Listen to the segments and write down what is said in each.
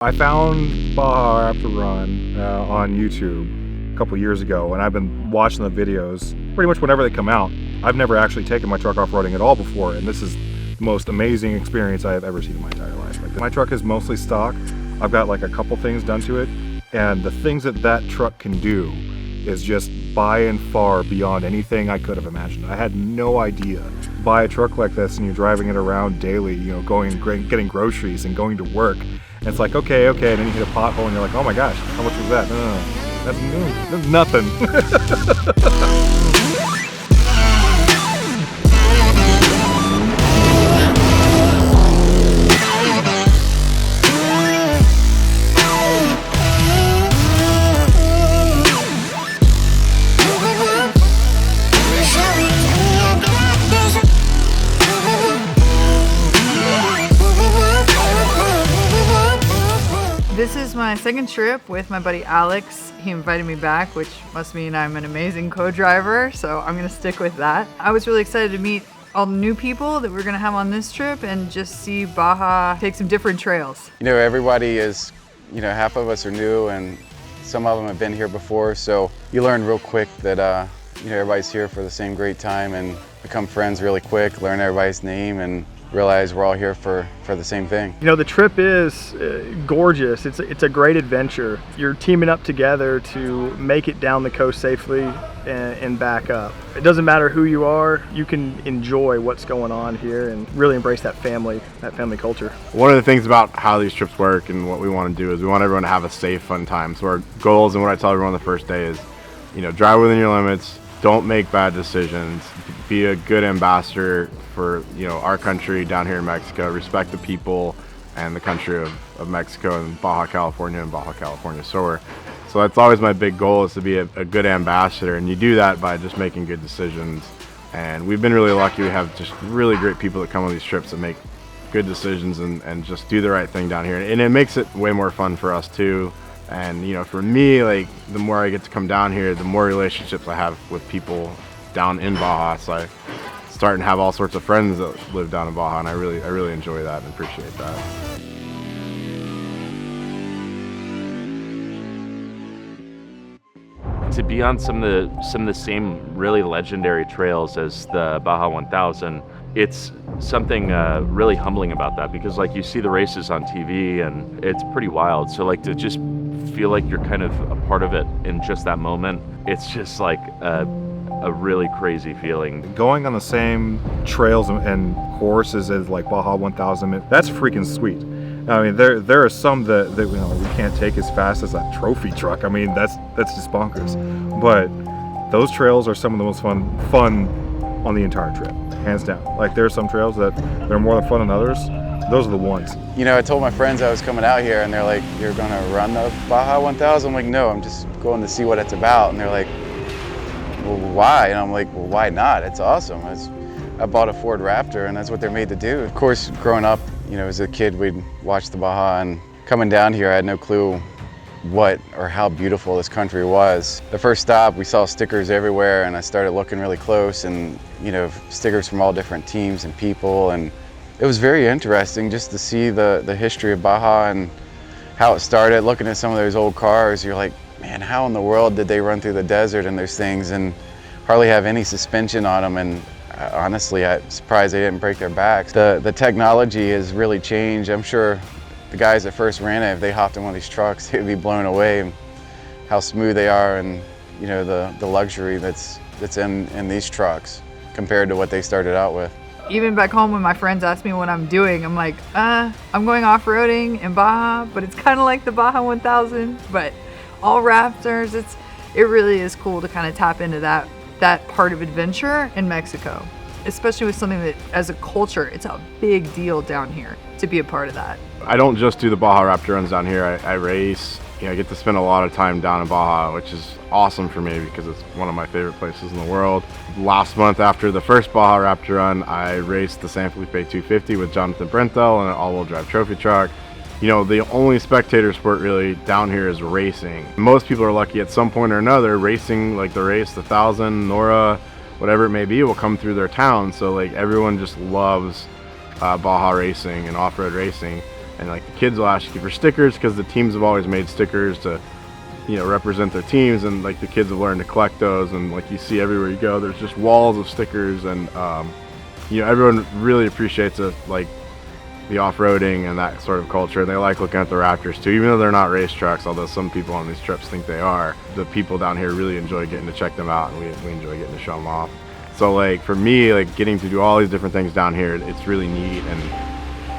I found Baja Raptor Run on YouTube a couple years ago, and I've been watching the videos pretty much whenever they come out. I've never actually taken my truck off-roading at all before, and this is the most amazing experience I have ever seen in my entire life. Like, my truck is mostly stock. I've got like a couple things done to it, and the things that that truck can do is just by and far beyond anything I could have imagined. I had no idea. Buy a truck like this and you're driving it around daily, you know, going and getting groceries and going to work. And it's like, okay, and then you hit a pothole and you're like, oh my gosh, how much was that? That's nothing. This is my second trip with my buddy Alex. He invited me back, which must mean I'm an amazing co-driver, so I'm gonna stick with that. I was really excited to meet all the new people that we're gonna have on this trip and just see Baja take some different trails. You know, everybody is, half of us are new and some of them have been here before, so you learn real quick that, everybody's here for the same great time and become friends really quick, learn everybody's name and realize we're all here for the same thing. You know, the trip is gorgeous. It's a great adventure. You're teaming up together to make it down the coast safely and back up. It doesn't matter who you are, you can enjoy what's going on here and really embrace that family culture. One of the things about how these trips work and what we want to do is we want everyone to have a safe, fun time. So our goals and what I tell everyone the first day is, drive within your limits, don't make bad decisions, be a good ambassador for our country down here in Mexico, respect the people and the country of Mexico and Baja California. So that's always my big goal, is to be a good ambassador, and you do that by just making good decisions. And we've been really lucky. We have just really great people that come on these trips that make good decisions and just do the right thing down here, and it makes it way more fun for us too. And for me, like, the more I get to come down here, the more relationships I have with people down in Baja. So I starting to have all sorts of friends that live down in Baja, and I really enjoy that and appreciate that. To be on some of the same really legendary trails as the Baja 1000, it's something really humbling about that, because like you see the races on TV and it's pretty wild. So like to just feel like you're kind of a part of it in just that moment, it's just like a really crazy feeling. Going on the same trails and courses as like Baja 1000, that's freaking sweet. I mean, there are some that we can't take as fast as that trophy truck. I mean, that's just bonkers. But those trails are some of the most fun on the entire trip, hands down. Like, there are some trails that are more than fun than others. Those are the ones. I told my friends I was coming out here and they're like, "You're gonna run the Baja 1000? I'm like, "No, I'm just going to see what it's about." And they're like, "Well, why?" And I'm like, "Well, why not? It's awesome." I bought a Ford Raptor and that's what they're made to do. Of course, growing up, as a kid, we'd watch the Baja, and coming down here, I had no clue what or how beautiful this country was. The first stop, we saw stickers everywhere, and I started looking really close, and stickers from all different teams and people, and it was very interesting just to see the history of Baja and how it started. Looking at some of those old cars, you're like, man, how in the world did they run through the desert in those things and hardly have any suspension on them? And honestly, I'm surprised they didn't break their backs. The technology has really changed. I'm sure the guys that first ran it, if they hopped in one of these trucks, they'd be blown away how smooth they are, and the luxury that's in these trucks compared to what they started out with. Even back home, when my friends ask me what I'm doing, I'm like, I'm going off-roading in Baja, but it's kind of like the Baja 1000, but all Raptors. It really is cool to kind of tap into that part of adventure in Mexico, especially with something that, as a culture, it's a big deal down here to be a part of that. I don't just do the Baja Raptor runs down here. I race. I get to spend a lot of time down in Baja, which is awesome for me because it's one of my favorite places in the world. Last month, after the first Baja Raptor run, I raced the San Felipe 250 with Jonathan Brentel in an all-wheel drive trophy truck. The only spectator sport really down here is racing. Most people are lucky at some point or another, racing, like the race, the 1000, Nora, whatever it may be, will come through their town. So like everyone just loves Baja racing and off-road racing. And like the kids will ask you for stickers because the teams have always made stickers to, you know, represent their teams, and like the kids have learned to collect those, and like you see everywhere you go, there's just walls of stickers, and you know, everyone really appreciates it, like the off-roading and that sort of culture. They like looking at the Raptors too, even though they're not race trucks, although some people on these trips think they are. The people down here really enjoy getting to check them out, and we enjoy getting to show them off. So like for me, like getting to do all these different things down here, it's really neat, and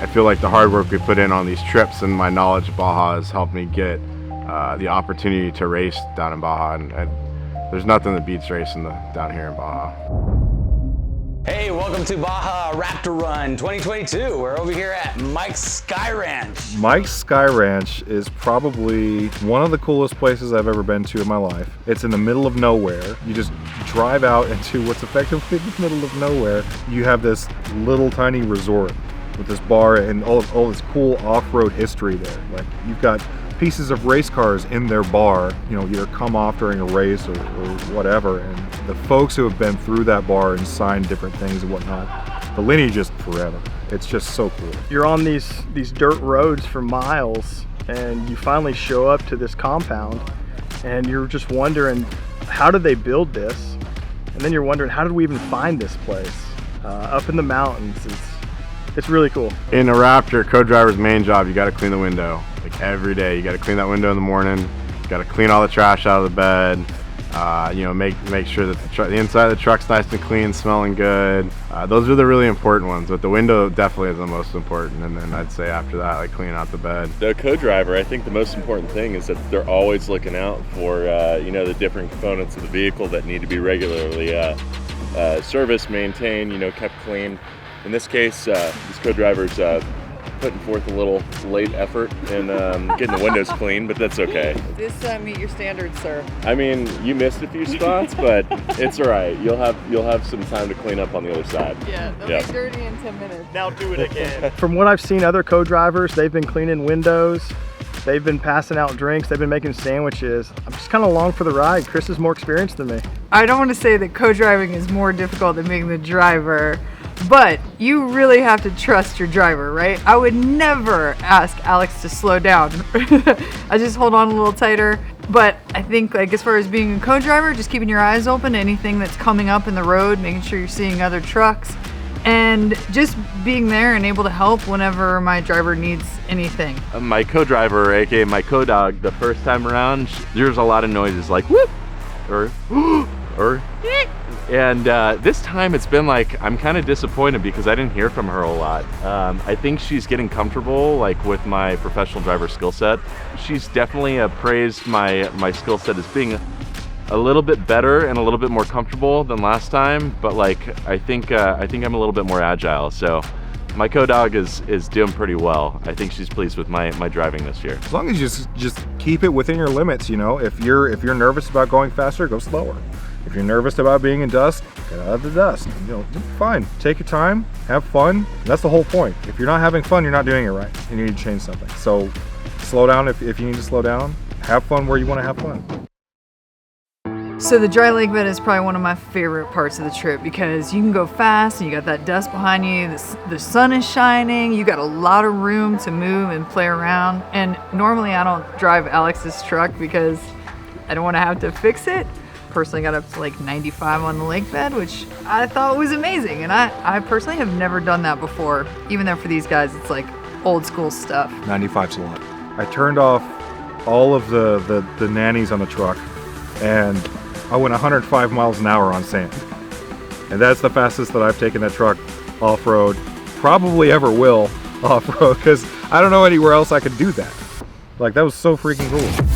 I feel like the hard work we put in on these trips and my knowledge of Baja has helped me get the opportunity to race down in Baja, and there's nothing that beats racing down here in Baja. Hey, welcome to Baja Raptor Run 2022. We're over here at Mike's Sky Ranch. Mike's Sky Ranch is probably one of the coolest places I've ever been to in my life. It's in the middle of nowhere. You just drive out into what's effectively the middle of nowhere. You have this little tiny resort with this bar and all this cool off-road history there. Like you've got pieces of race cars in their bar, you know, either come off during a race or whatever, and the folks who have been through that bar and signed different things and whatnot, the lineage is forever. It's just so cool. You're on these dirt roads for miles, and you finally show up to this compound, and you're just wondering, how did they build this? And then you're wondering, how did we even find this place? Up in the mountains. It's really cool. In a Raptor, co-driver's main job, you got to clean the window. Like every day, you got to clean that window in the morning. You got to clean all the trash out of the bed. You know, make sure that the inside of the truck's nice and clean, smelling good. Those are the really important ones, but the window definitely is the most important. And then I'd say after that, like cleaning out the bed. The co-driver, I think the most important thing is that they're always looking out for you know, the different components of the vehicle that need to be regularly serviced, maintained, you know, kept clean. In this case, this co-driver's putting forth a little late effort in getting the windows clean, but that's okay. Does this meet your standards, sir? I mean, you missed a few spots, but it's all right. You'll have some time to clean up on the other side. Yeah, they'll Yeah. be dirty in 10 minutes. Now do it again. From what I've seen other co-drivers, they've been cleaning windows, they've been passing out drinks, they've been making sandwiches. I'm just kind of along for the ride. Chris is more experienced than me. I don't want to say that co-driving is more difficult than being the driver, but you really have to trust your driver, right? I would never ask Alex to slow down. I just hold on a little tighter. But I think, like, as far as being a co-driver, just keeping your eyes open to anything that's coming up in the road, making sure you're seeing other trucks, and just being there and able to help whenever my driver needs anything. My co-driver, aka my co-dog, the first time around, there's a lot of noises like whoop or or eek. And this time it's been like, I'm kind of disappointed because I didn't hear from her a lot. I think she's getting comfortable like with my professional driver skill set. She's definitely praised my skill set as being a little bit better and a little bit more comfortable than last time, but like I think I'm a little bit more agile. So my co-dog is doing pretty well. I think she's pleased with my driving this year. As long as you just keep it within your limits, you know. If you're nervous about going faster, go slower. If you're nervous about being in dust, get out of the dust. You know, fine. Take your time, have fun. That's the whole point. If you're not having fun, you're not doing it right. You need to change something. So slow down if you need to slow down. Have fun where you want to have fun. So the dry lake bed is probably one of my favorite parts of the trip because you can go fast and you got that dust behind you, the sun is shining, you got a lot of room to move and play around. And normally I don't drive Alex's truck because I don't want to have to fix it. Personally got up to like 95 on the lake bed, which I thought was amazing. And I personally have never done that before, even though for these guys it's like old school stuff. 95's a lot. I turned off all of the nannies on the truck and I went 105 miles an hour on sand. And that's the fastest that I've taken that truck off-road, probably ever will off-road, because I don't know anywhere else I could do that. Like, that was so freaking cool.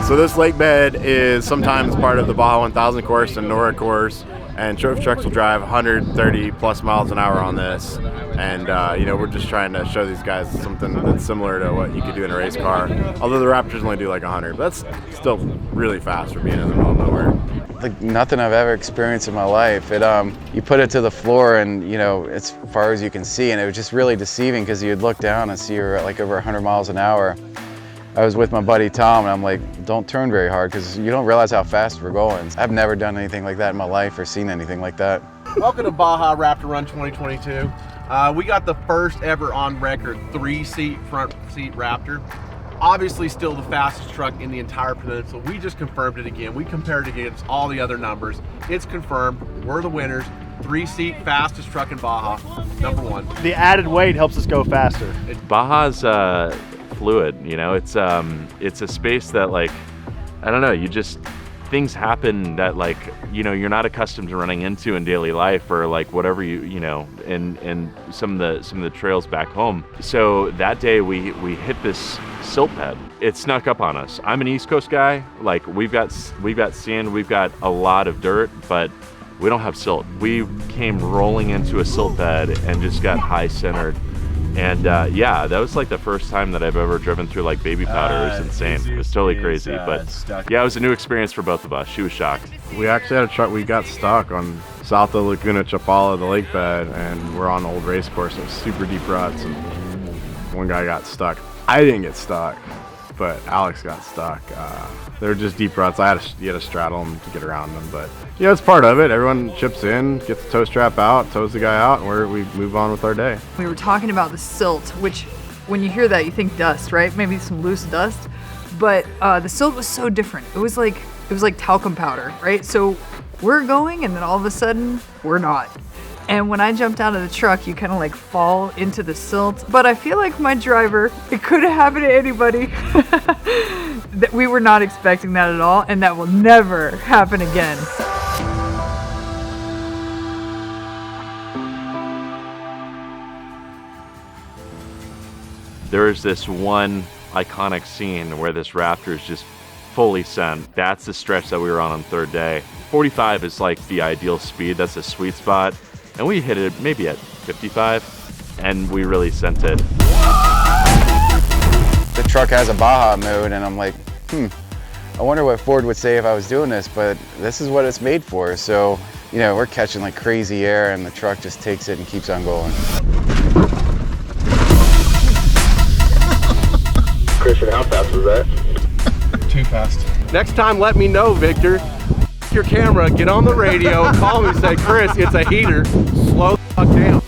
So this lake bed is sometimes part of the Baja 1000 course and Nora course, and trophy trucks will drive 130 plus miles an hour on this. And you know, we're just trying to show these guys something that's similar to what you could do in a race car. Although the Raptors only do like 100, but that's still really fast for being in the middle of nowhere. Like nothing I've ever experienced in my life. You put it to the floor, and you know, as far as you can see, and it was just really deceiving because you'd look down and see you're at like over 100 miles an hour. I was with my buddy Tom, and I'm like, don't turn very hard because you don't realize how fast we're going. I've never done anything like that in my life or seen anything like that. Welcome to Baja Raptor Run 2022. We got the first ever on record 3-seat front seat Raptor. Obviously still the fastest truck in the entire peninsula. We just confirmed it again. We compared it against all the other numbers. It's confirmed. We're the winners. 3-seat fastest truck in Baja, #1. The added weight helps us go faster. Baja's fluid, you know. It's a space that, like, I don't know, things happen that, like, you know, you're not accustomed to running into in daily life, or like whatever you know, in some of the trails back home. So that day we hit this silt bed. It snuck up on us. I'm an East Coast guy. Like, we've got sand, we've got a lot of dirt, but we don't have silt. We came rolling into a silt bed and just got high centered. And yeah, that was like the first time that I've ever driven through like baby powder. It was insane. It was totally crazy. But yeah, it was a new experience for both of us. She was shocked. We actually had a truck, we got stuck on south of Laguna Chapala, the lake bed, and we're on an old race course. It was super deep ruts, and one guy got stuck. I didn't get stuck, but Alex got stuck. They were just deep ruts. You had to straddle them to get around them, but you know, it's part of it. Everyone chips in, gets the tow strap out, tows the guy out, and we move on with our day. We were talking about the silt, which when you hear that, you think dust, right? Maybe some loose dust. But the silt was so different. It was like talcum powder, right? So we're going, and then all of a sudden, we're not. And when I jumped out of the truck, you kind of like fall into the silt. But I feel like my driver, it could have happened to anybody. That we were not expecting that at all, and that will never happen again. There is this one iconic scene where this Raptor is just fully sent. That's the stretch that we were on third day. 45 is like the ideal speed. That's a sweet spot. And we hit it maybe at 55, and we really sent it. The truck has a Baja mode, and I'm like, I wonder what Ford would say if I was doing this, but this is what it's made for. So, you know, we're catching like crazy air, and the truck just takes it and keeps on going. Christian, how fast was that? Too fast. Next time, let me know, Victor. Your camera, get on the radio, call me, say, Chris, it's a heater. Slow the fuck down.